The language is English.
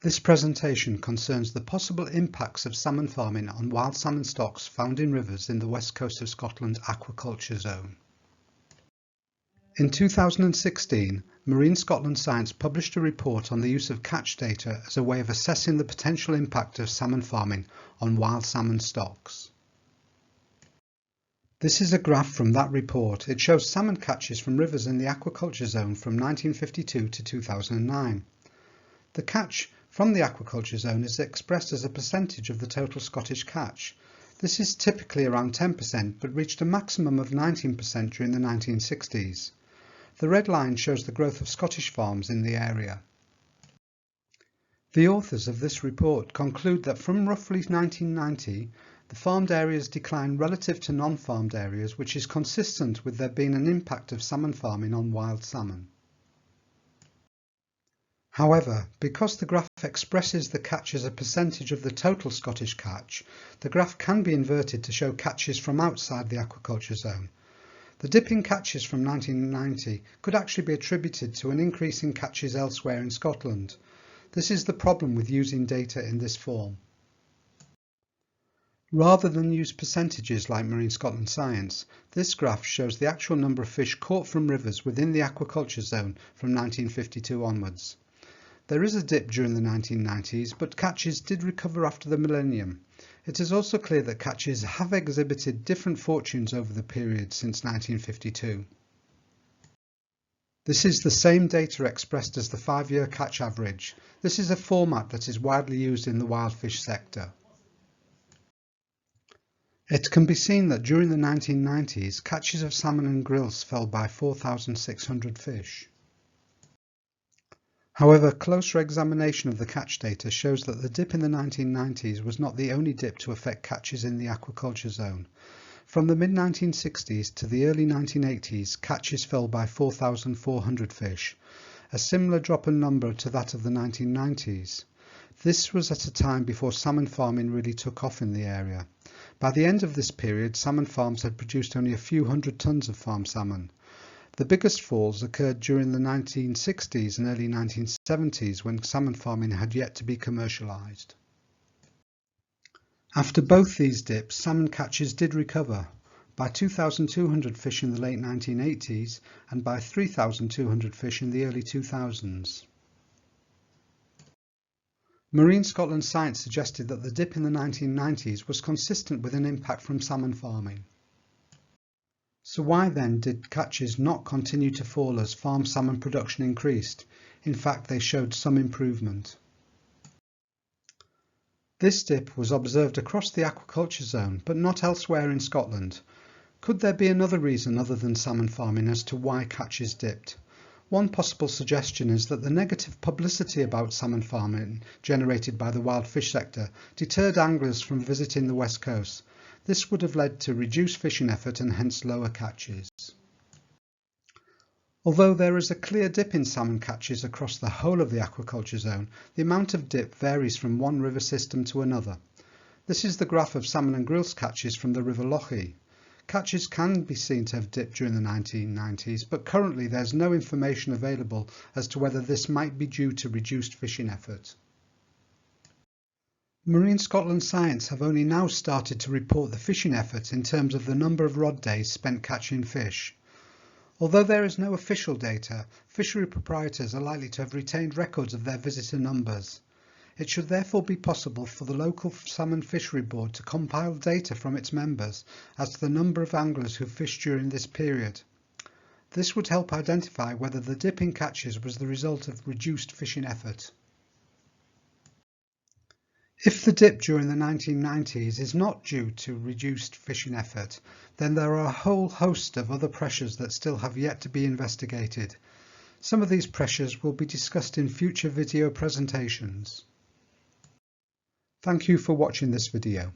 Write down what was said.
This presentation concerns the possible impacts of salmon farming on wild salmon stocks found in rivers in the west coast of Scotland's Aquaculture Zone. In 2016, Marine Scotland Science published a report on the use of catch data as a way of assessing the potential impact of salmon farming on wild salmon stocks. This is a graph from that report. It shows salmon catches from rivers in the Aquaculture Zone from 1952 to 2009. The catch from the Aquaculture Zone is expressed as a percentage of the total Scottish catch. This is typically around 10%, but reached a maximum of 19% during the 1960s. The red line shows the growth of Scottish farms in the area. The authors of this report conclude that from roughly 1990, the farmed areas decline relative to non-farmed areas, which is consistent with there being an impact of salmon farming on wild salmon. However, because the graph expresses the catch as a percentage of the total Scottish catch, the graph can be inverted to show catches from outside the aquaculture zone. The dip in catches from 1990 could actually be attributed to an increase in catches elsewhere in Scotland. This is the problem with using data in this form. Rather than use percentages like Marine Scotland Science, this graph shows the actual number of fish caught from rivers within the aquaculture zone from 1952 onwards. There is a dip during the 1990s, but catches did recover after the millennium. It is also clear that catches have exhibited different fortunes over the period since 1952. This is the same data expressed as the 5-year catch average. This is a format that is widely used in the wild fish sector. It can be seen that during the 1990s, catches of salmon and grilse fell by 4,600 fish. However, closer examination of the catch data shows that the dip in the 1990s was not the only dip to affect catches in the aquaculture zone. From the mid-1960s to the early 1980s, catches fell by 4,400 fish, a similar drop in number to that of the 1990s. This was at a time before salmon farming really took off in the area. By the end of this period, salmon farms had produced only a few hundred tons of farm salmon. The biggest falls occurred during the 1960s and early 1970s when salmon farming had yet to be commercialised. After both these dips, salmon catches did recover by 2,200 fish in the late 1980s and by 3,200 fish in the early 2000s. Marine Scotland Science suggested that the dip in the 1990s was consistent with an impact from salmon farming. So why then did catches not continue to fall as farm salmon production increased? In fact, they showed some improvement. This dip was observed across the aquaculture zone, but not elsewhere in Scotland. Could there be another reason other than salmon farming as to why catches dipped? One possible suggestion is that the negative publicity about salmon farming generated by the wild fish sector deterred anglers from visiting the west coast. This would have led to reduced fishing effort and hence lower catches. Although there is a clear dip in salmon catches across the whole of the aquaculture zone, the amount of dip varies from one river system to another. This is the graph of salmon and grilse catches from the River Lochie. Catches can be seen to have dipped during the 1990s, but currently there is no information available as to whether this might be due to reduced fishing effort. Marine Scotland Science have only now started to report the fishing effort in terms of the number of rod days spent catching fish. Although there is no official data, fishery proprietors are likely to have retained records of their visitor numbers. It should therefore be possible for the local Salmon Fishery Board to compile data from its members as to the number of anglers who fished during this period. This would help identify whether the dip in catches was the result of reduced fishing effort. If the dip during the 1990s is not due to reduced fishing effort, then there are a whole host of other pressures that still have yet to be investigated. Some of these pressures will be discussed in future video presentations. Thank you for watching this video.